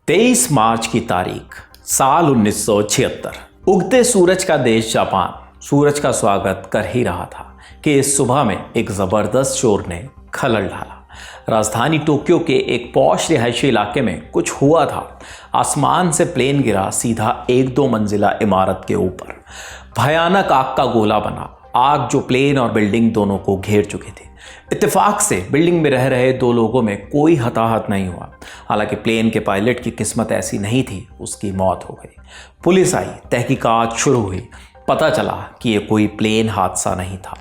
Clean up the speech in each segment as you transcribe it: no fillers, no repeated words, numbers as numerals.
23 मार्च की तारीख साल 1976। उगते सूरज का देश जापान सूरज का स्वागत कर ही रहा था कि इस सुबह में एक जबरदस्त शोर ने खलल डाला। राजधानी टोक्यो के एक पॉश रिहायशी इलाके में कुछ हुआ था। आसमान से प्लेन गिरा सीधा 1-2 मंजिला इमारत के ऊपर। भयानक आग का गोला बना, आग जो प्लेन और बिल्डिंग दोनों को घेर चुकी थी। इत्तेफाक से बिल्डिंग में रह रहे 2 लोगों में कोई हताहत नहीं हुआ। हालांकि प्लेन के पायलट की किस्मत ऐसी नहीं थी, उसकी मौत हो गई। पुलिस आई, तहकीकात शुरू हुई। पता चला कि ये कोई प्लेन हादसा नहीं था।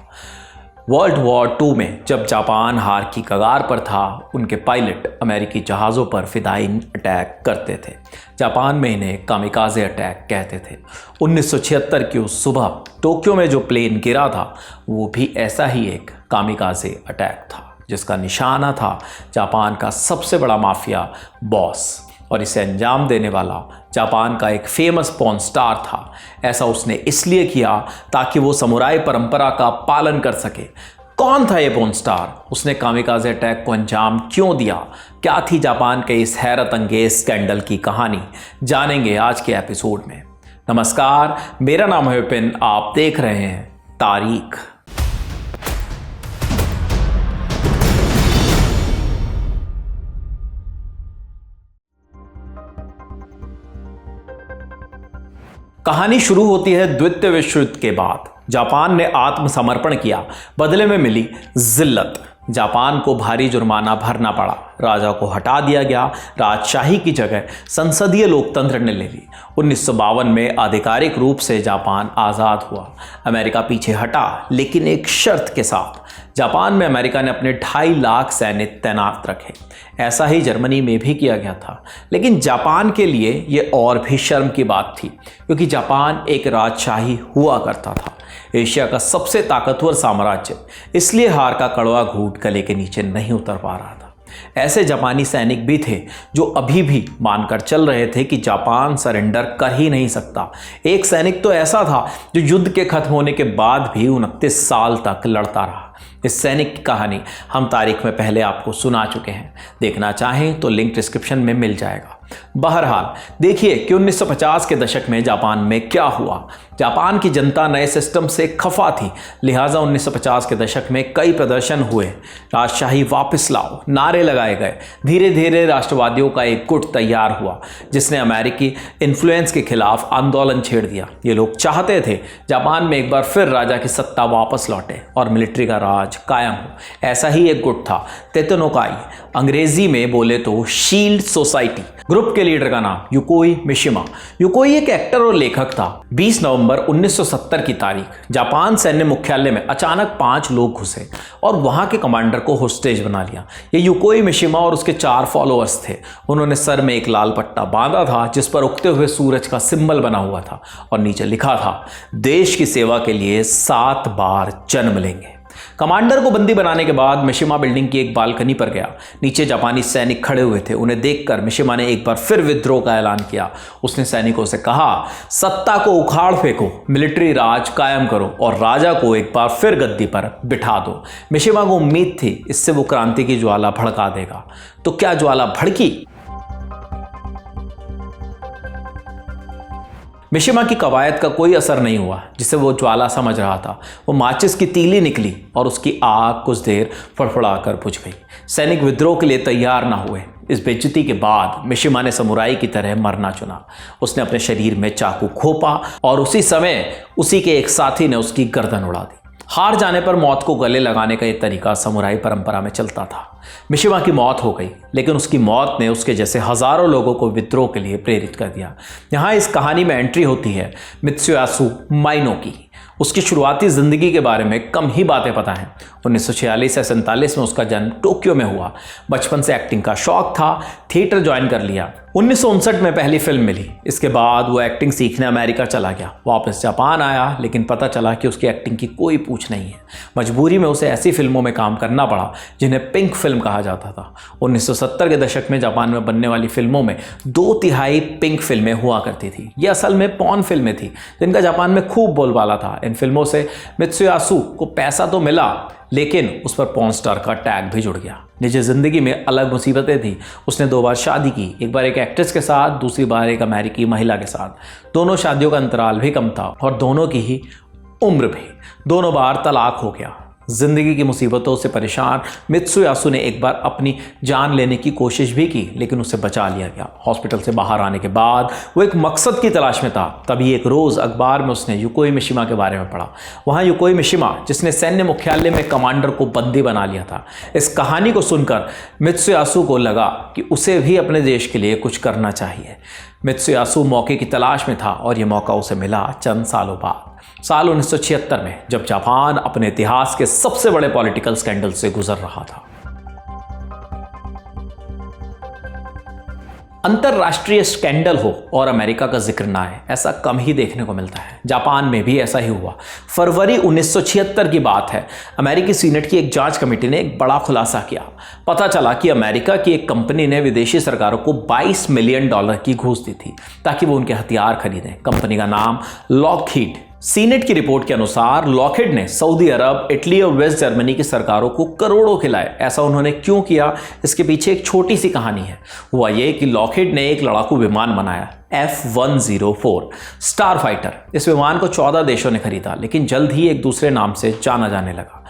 वर्ल्ड वॉर 2 में जब जापान हार की कगार पर था, उनके पायलट अमेरिकी जहाज़ों पर फिदाइन अटैक करते थे। जापान में इन्हें कामिकाज़े अटैक कहते थे। 1976 की उस सुबह टोक्यो में जो प्लेन गिरा था वो भी ऐसा ही एक कामिकाज़े अटैक था, जिसका निशाना था जापान का सबसे बड़ा माफिया बॉस, और इसे अंजाम देने वाला जापान का एक फेमस पॉर्न स्टार था। ऐसा उसने इसलिए किया ताकि वो समुराई परंपरा का पालन कर सके। कौन था ये पॉर्न स्टार? उसने कामिकाज़े अटैक को अंजाम क्यों दिया? क्या थी जापान के इस हैरत अंगेज स्कैंडल की कहानी? जानेंगे आज के एपिसोड में। नमस्कार, मेरा नाम है विपिन, आप देख रहे हैं तारीख। कहानी शुरू होती है द्वितीय विश्व युद्ध के बाद। जापान ने आत्मसमर्पण किया, बदले में मिली जिल्लत। जापान को भारी जुर्माना भरना पड़ा, राजा को हटा दिया गया, राजशाही की जगह संसदीय लोकतंत्र ने ले ली। 1952 में आधिकारिक रूप से जापान आज़ाद हुआ। अमेरिका पीछे हटा, लेकिन एक शर्त के साथ। जापान में अमेरिका ने अपने 2.5 लाख सैनिक तैनात रखे। ऐसा ही जर्मनी में भी किया गया था, लेकिन जापान के लिए ये और भी शर्म की बात थी, क्योंकि जापान एक राजशाही हुआ करता था, एशिया का सबसे ताकतवर साम्राज्य। इसलिए हार का कड़वा घूंट गले के नीचे नहीं उतर पा रहा था। ऐसे जापानी सैनिक भी थे जो अभी भी मानकर चल रहे थे कि जापान सरेंडर कर ही नहीं सकता। एक सैनिक तो ऐसा था जो युद्ध के खत्म होने के बाद भी 29 साल तक लड़ता रहा। इस सैनिक की कहानी हम तारीख में पहले आपको सुना चुके हैं। देखना चाहें तो लिंक डिस्क्रिप्शन में मिल जाएगा। बहरहाल देखिए कि 1950 के दशक में जापान में क्या हुआ। जापान की जनता नए सिस्टम से खफा थी, लिहाजा 1950 के दशक में कई प्रदर्शन हुए। राजशाही वापस लाओ नारे लगाए गए। धीरे धीरे राष्ट्रवादियों का एक गुट तैयार हुआ, जिसने अमेरिकी इन्फ्लुएंस के खिलाफ आंदोलन छेड़ दिया। ये लोग चाहते थे जापान में एक बार फिर राजा की सत्ता वापस लौटे और मिलिट्री का राज कायम हो। ऐसा ही एक गुट था तेतनोकाई, अंग्रेजी में बोले तो शील्ड सोसाइटी। ग्रुप के लीडर का नाम युकोई मिशिमा। युकोई एक एक्टर और लेखक था। 20 नवंबर 1970 की तारीख जापान सैन्य मुख्यालय में अचानक 5 लोग घुसे और वहां के कमांडर को होस्टेज बना लिया। ये युकोई मिशिमा और उसके 4 फॉलोअर्स थे। उन्होंने सर में एक लाल पट्टा बांधा था, जिस पर उगते हुए सूरज का सिंबल बना हुआ था, और नीचे लिखा था, देश की सेवा के लिए 7 बार जन्म लेंगे। कमांडर को बंदी बनाने के बाद मिशिमा बिल्डिंग की एक बालकनी पर गया। नीचे जापानी सैनिक खड़े हुए थे। उन्हें देखकर मिशिमा ने एक बार फिर विद्रोह का ऐलान किया। उसने सैनिकों से कहा, सत्ता को उखाड़ फेंको, मिलिट्री राज कायम करो और राजा को एक बार फिर गद्दी पर बिठा दो। मिशिमा को उम्मीद थी इससे वो क्रांति की ज्वाला भड़का देगा। तो क्या ज्वाला भड़की? मिशिमा की कवायद का कोई असर नहीं हुआ, जिसे वो ज्वाला समझ रहा था। वो माचिस की तीली निकली और उसकी आग कुछ देर फड़फड़ाकर बुझ गई। सैनिक विद्रोह के लिए तैयार ना हुए। इस बेइज्जती के बाद मिशिमा ने समुराई की तरह मरना चुना। उसने अपने शरीर में चाकू घोंपा और उसी समय उसी के एक साथी ने उसकी गर्दन उड़ा दी। हार जाने पर मौत को गले लगाने का यह तरीका समुराई परंपरा में चलता था। मिशिमा की मौत हो गई, लेकिन उसकी मौत ने उसके जैसे हजारों लोगों को विद्रोह के लिए प्रेरित कर दिया। यहाँ इस कहानी में एंट्री होती है मित्सुयासु माइनो की। उसकी शुरुआती जिंदगी के बारे में कम ही बातें पता हैं। 1946 से 47 में उसका जन्म टोक्यो में हुआ। बचपन से एक्टिंग का शौक था, थिएटर ज्वाइन कर लिया। 1959 में पहली फिल्म मिली। इसके बाद वो एक्टिंग सीखने अमेरिका चला गया। वापस जापान आया, लेकिन पता चला कि उसकी एक्टिंग की कोई पूछ नहीं है। मजबूरी में उसे ऐसी फिल्मों में काम करना पड़ा जिन्हें पिंक फिल्म कहा जाता था। 1970 के दशक में जापान में बनने वाली फिल्मों में 2/3 पिंक फिल्में हुआ करती थी। ये असल में पॉर्न फिल्में थी, जिनका जापान में खूब बोलबाला था। इन फिल्मों से मित्सुयासु को पैसा तो मिला, लेकिन उस पर पॉर्न स्टार का टैग भी जुड़ गया। निजी जिंदगी में अलग मुसीबतें थी। उसने 2 बार शादी की, एक बार एक एक्ट्रेस के साथ, दूसरी बार एक अमेरिकी महिला के साथ। दोनों शादियों का अंतराल भी कम था और दोनों की ही उम्र भी। दोनों बार तलाक हो गया। जिंदगी की मुसीबतों से परेशान मित्सुयासु ने एक बार अपनी जान लेने की कोशिश भी की, लेकिन उसे बचा लिया गया। हॉस्पिटल से बाहर आने के बाद वो एक मकसद की तलाश में था। तभी एक रोज अखबार में उसने युकोई मिशिमा के बारे में पढ़ा। वहां युकोई मिशिमा, जिसने सैन्य मुख्यालय में कमांडर को बंदी बना लिया था। इस कहानी को सुनकर मित्सुयासु को लगा कि उसे भी अपने देश के लिए कुछ करना चाहिए। मित्सुयासु मौके की तलाश में था और यह मौका उसे मिला चंद सालों बाद, साल 1976 में, जब जापान अपने इतिहास के सबसे बड़े पॉलिटिकल स्कैंडल से गुजर रहा था। अंतरराष्ट्रीय स्कैंडल हो और अमेरिका का जिक्र ना आए, ऐसा कम ही देखने को मिलता है। जापान में भी ऐसा ही हुआ। फरवरी 1976 की बात है। अमेरिकी सीनेट की एक जांच कमेटी ने एक बड़ा खुलासा किया। पता चला कि अमेरिका की एक कंपनी ने विदेशी सरकारों को $22 मिलियन की घूस दी थी ताकि वो उनके हथियार खरीदें। कंपनी का नाम लॉकहीड। सीनेट की रिपोर्ट के अनुसार लॉकहीड ने सऊदी अरब, इटली और वेस्ट जर्मनी की सरकारों को करोड़ों खिलाए। ऐसा उन्होंने क्यों किया, इसके पीछे एक छोटी सी कहानी है। हुआ ये कि लॉकहीड ने एक लड़ाकू विमान बनाया, F-104 स्टार फाइटर। इस विमान को 14 देशों ने खरीदा, लेकिन जल्द ही एक दूसरे नाम से जाना जाने लगा,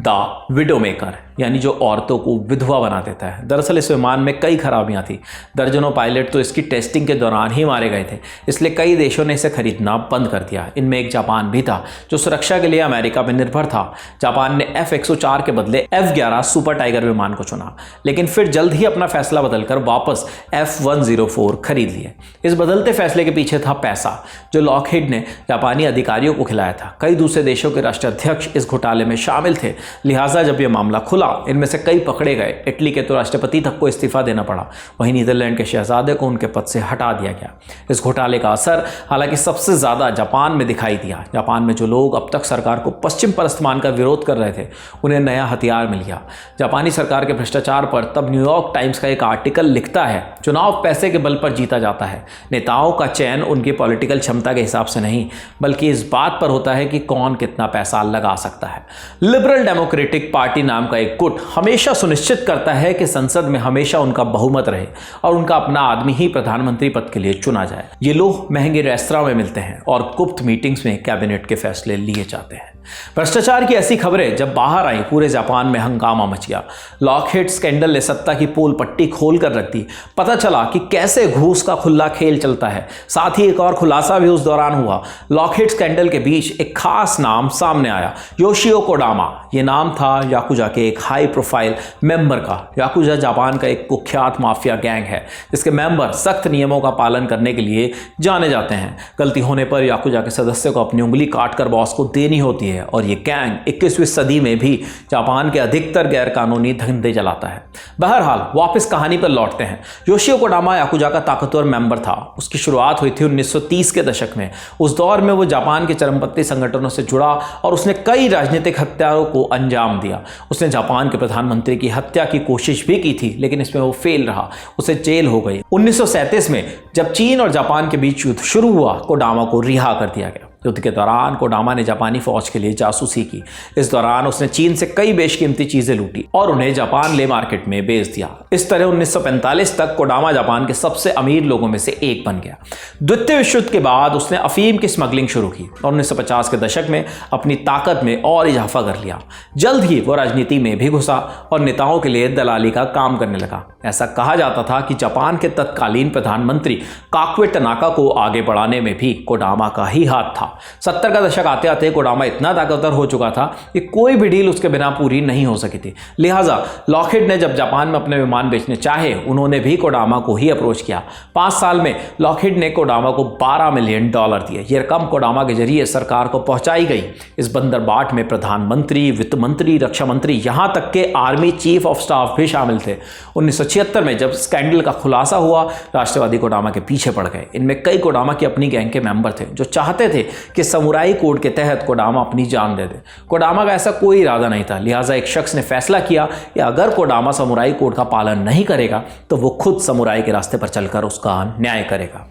द विडो मेकर, यानी जो औरतों को विधवा बना देता है। दरअसल इस विमान में कई खराबियां थी। दर्जनों पायलट तो इसकी टेस्टिंग के दौरान ही मारे गए थे, इसलिए कई देशों ने इसे खरीदना बंद कर दिया। इनमें एक जापान भी था, जो सुरक्षा के लिए अमेरिका पर निर्भर था। जापान ने F-104 के बदले F-11 सुपर टाइगर विमान को चुना, लेकिन फिर जल्द ही अपना फैसला बदलकर वापस F-104 खरीद लिए। इस बदलते फैसले के पीछे था पैसा, जो लॉकहीड ने जापानी अधिकारियों को खिलाया था। कई दूसरे देशों के राष्ट्राध्यक्ष इस घोटाले में शामिल थे, लिहाजा जब यह मामला खुला, इनमें से कई पकड़े गए। इटली के तो राष्ट्रपति तक को इस्तीफा देना पड़ा। वहीं नीदरलैंड के शहजादे को उनके पद से हटा दिया गया। इस घोटाले का असर हालांकि सबसे ज्यादा जापान में दिखाई दिया। जापान में जो लोग अब तक सरकार को पश्चिम परस्त मानकर विरोध कर रहे थे, उन्हें नया हथियार मिल गया। जापानी सरकार के भ्रष्टाचार पर तब न्यूयॉर्क टाइम्स का एक आर्टिकल लिखता है, चुनाव पैसे के बल पर जीता जाता है। नेताओं का चयन उनकी पॉलिटिकल क्षमता के हिसाब से नहीं, बल्कि इस बात पर होता है कि कौन कितना पैसा लगा सकता है। लिबरल डेमोक्रेटिक पार्टी नाम का एक गुट हमेशा सुनिश्चित करता है कि संसद में हमेशा उनका बहुमत रहे और उनका अपना आदमी ही प्रधानमंत्री पद के लिए चुना जाए। ये लोग महंगे रेस्तरां में मिलते हैं और गुप्त मीटिंग्स में कैबिनेट के फैसले लिए जाते हैं। भ्रष्टाचार की ऐसी खबरें जब बाहर आई, पूरे जापान में हंगामा मच गया। लॉकहीड स्कैंडल ने सत्ता की पोल पट्टी खोल कर रख दी। पता चला कि कैसे घूस का खुला खेल चलता है। साथ ही एक और खुलासा भी उस दौरान हुआ। लॉकहीड स्कैंडल के बीच एक खास नाम सामने आया, योशियो कोडामा। यह नाम था याकुजा के एक हाई प्रोफाइल मेंबर का। याकुजा जापान का एक कुख्यात माफिया गैंग है, जिसके मेंबर सख्त नियमों का पालन करने के लिए जाने जाते हैं। गलती होने पर याकुजा के सदस्य को अपनी उंगली काटकर बॉस को देनी होती है और ये गैंग 21वीं सदी में भी जापान के अधिकतर गैर कानूनी धंधे चलाता है। बहरहाल वापस कहानी पर लौटते हैं। योशियो कोडामा याकुजा का ताकतवर मेंबर था। उसकी शुरुआत हुई थी 1930 के दशक में। उस दौर में वो जापान के चरमपंथी संगठनों से जुड़ा और उसने कई राजनीतिक हत्याओं को अंजाम दिया। उसने जापान के प्रधानमंत्री की हत्या की कोशिश भी की थी, लेकिन इसमें वो फेल रहा। उसे जेल हो गई। 1937 में जब चीन और जापान के बीच युद्ध शुरू हुआ, कोडामा को रिहा कर दिया गया। युद्ध के दौरान कोडामा ने जापानी फौज के लिए जासूसी की। इस दौरान उसने चीन से कई बेशकीमती चीजें लूटी और उन्हें जापान ले मार्केट में बेच दिया। इस तरह 1945 तक कोडामा जापान के सबसे अमीर लोगों में से एक बन गया। द्वितीय विश्व युद्ध के बाद उसने अफीम की स्मगलिंग शुरू की और 1950 के दशक में अपनी ताकत में और इजाफा कर लिया। जल्द ही वो राजनीति में भी घुसा और नेताओं के लिए दलाली का काम करने लगा। ऐसा कहा जाता था कि जापान के तत्कालीन प्रधानमंत्री काकुए टनाका को आगे बढ़ाने में भी कोडामा का ही हाथ था। 70 का दशक आते आते कोडामा इतना ताकतवर हो चुका था कि कोई भी डील उसके बिना पूरी नहीं हो सकी थी। लिहाजा लॉकहीड ने जब जापान में अपने विमान बेचने चाहे, उन्होंने भी कोडामा को ही अप्रोच किया। 5 साल में लॉकहीड ने कोडामा को $12 मिलियन दिए। यह रकम कोडामा के जरिए सरकार को पहुंचाई गई। इस बंदरबाट में प्रधानमंत्री, वित्त मंत्री, रक्षा मंत्री, यहां तक के आर्मी चीफ ऑफ स्टाफ भी शामिल थे। 1976 में जब स्कैंडल का खुलासा हुआ, राष्ट्रवादी कोडामा के पीछे पड़ गए। इनमें कई कोडामा की अपनी गैंग के मेंबर थे जो चाहते थे कि समुराई कोड के तहत कोडामा अपनी जान दे दे। कोडामा का ऐसा कोई इरादा नहीं था। लिहाजा एक शख्स ने फैसला किया कि अगर कोडामा समुराई कोड का पालन नहीं करेगा तो वो खुद समुराई के रास्ते पर चलकर उसका न्याय करेगा।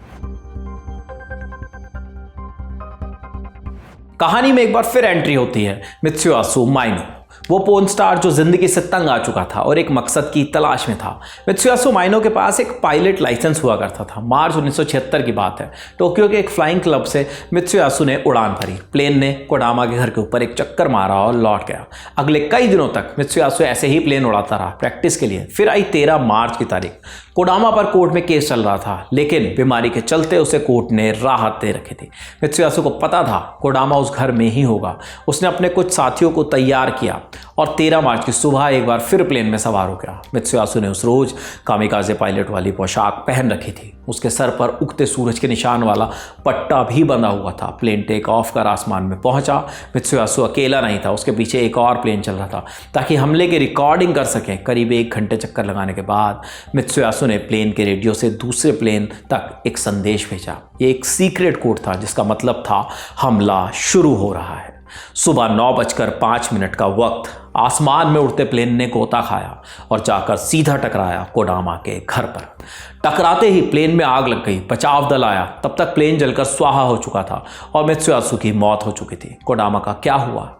कहानी में एक बार फिर एंट्री होती है मित्सुयासु माइनो। वो पोर्न स्टार जो जिंदगी से तंग आ चुका था और एक मकसद की तलाश में था। मित्सुयासु माइनो के पास एक पायलट लाइसेंस हुआ करता था। मार्च 1976 की बात है। टोक्यो के एक फ्लाइंग क्लब से मित्सुयासु ने उड़ान भरी। प्लेन ने कोडामा के घर के ऊपर एक चक्कर मारा और लौट गया। अगले कई दिनों तक मित्सुयासु ऐसे ही प्लेन उड़ाता रहा प्रैक्टिस के लिए। फिर आई 13 मार्च की तारीख। कोडामा पर कोर्ट में केस चल रहा था, लेकिन बीमारी के चलते उसे कोर्ट ने राहत दे रखी थी। मित्सुयासु को पता था कोडामा उस घर में ही होगा। उसने अपने कुछ साथियों को तैयार किया और 13 मार्च की सुबह एक बार फिर प्लेन में सवार हो गया। मित्सुयासु ने उस रोज कामिकाजे पायलट वाली पोशाक पहन रखी थी। उसके सर पर उगते सूरज के निशान वाला पट्टा भी बंधा हुआ था। प्लेन टेक ऑफ कर आसमान में पहुंचा। मित्सुयासु अकेला नहीं था, उसके पीछे एक और प्लेन चल रहा था ताकि हमले की रिकॉर्डिंग कर सकें। करीब 1 घंटे चक्कर लगाने के बाद मित्सुयासु ने प्लेन के रेडियो से दूसरे प्लेन तक एक संदेश भेजा। ये एक सीक्रेट कोड था जिसका मतलब था हमला शुरू हो रहा है। सुबह 9:05 का वक्त। आसमान में उड़ते प्लेन ने गोता खाया और जाकर सीधा टकराया कोडामा के घर पर। टकराते ही प्लेन में आग लग गई। बचाव दल आया, तब तक प्लेन जलकर स्वाहा हो चुका था और मित्सुयासु की मौत हो चुकी थी। कोडामा का क्या हुआ?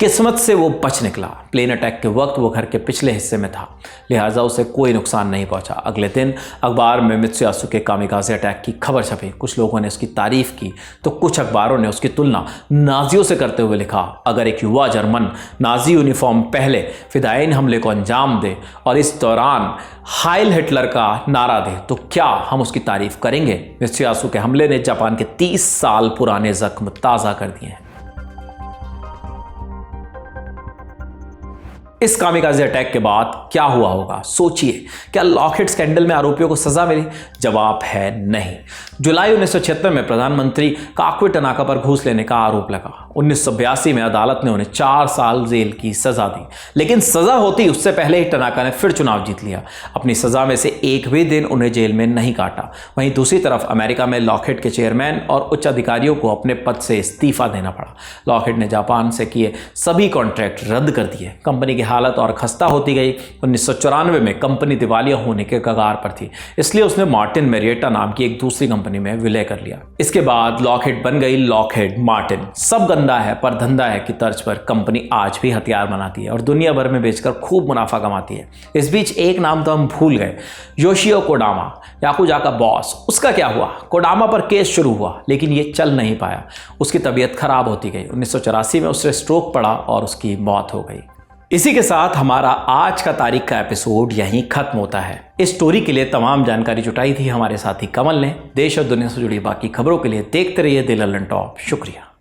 किस्मत से वो बच निकला। प्लेन अटैक के वक्त वो घर के पिछले हिस्से में था, लिहाजा उसे कोई नुकसान नहीं पहुंचा। अगले दिन अखबार में मित्सुयासु के कामिकाजे अटैक की खबर छपी। कुछ लोगों ने उसकी तारीफ की तो कुछ अखबारों ने उसकी तुलना नाजियों से करते हुए लिखा, अगर एक युवा जर्मन नाजी यूनिफॉर्म पहले फिदायीन हमले को अंजाम दे और इस दौरान हाइल हिटलर का नारा दे तो क्या हम उसकी तारीफ करेंगे? मित्सुयासु के हमले ने जापान के 30 साल पुराने जख्म ताज़ा कर दिए हैं। इस कामिकाजे अटैक के बाद क्या हुआ होगा? सोचिए, क्या लॉकहीड स्कैंडल में आरोपियों को सजा मिली? जवाब है नहीं। जुलाई 1976 में प्रधानमंत्री काकुए टनाका पर घूस लेने का आरोप लगा। 1982 में अदालत ने उन्हें 4 साल जेल की सजा दी, लेकिन सजा होती उससे पहले ही टनाका ने फिर चुनाव जीत लिया। अपनी सजा में से एक भी दिन उन्हें जेल में नहीं काटा। वहीं दूसरी तरफ अमेरिका में लॉकहीड के चेयरमैन और उच्च अधिकारियों को अपने पद से इस्तीफा देना पड़ा। लॉकहीड ने जापान से किए सभी कॉन्ट्रैक्ट रद्द कर दिए। कंपनी की हालत और खस्ता होती गई। 1994 में कंपनी दिवालिया होने के कगार पर थी, इसलिए उसने मार्टिन मैरिएटा नाम की एक दूसरी कंपनी में विलय कर लिया। इसके बाद लॉकहीड बन गई लॉकहीड मार्टिन। सब गंदा है पर धंधा है की तर्ज पर कंपनी आज भी हथियार बनाती है और दुनिया भर में बेचकर खूब मुनाफा कमाती है। इस बीच एक नाम तो हम भूल गए, योशियो कोडामा, याकुजा का बॉस। उसका क्या हुआ? कोडामा पर केस शुरू हुआ, लेकिन ये चल नहीं पाया। उसकी तबीयत खराब होती गई। 1984 में उसे स्ट्रोक पड़ा और उसकी मौत हो गई। इसी के साथ हमारा आज का तारीख का एपिसोड यहीं खत्म होता है। इस स्टोरी के लिए तमाम जानकारी जुटाई थी हमारे साथी कमल ने। देश और दुनिया से जुड़ी बाकी खबरों के लिए देखते रहिए द लल्लन टॉप। शुक्रिया।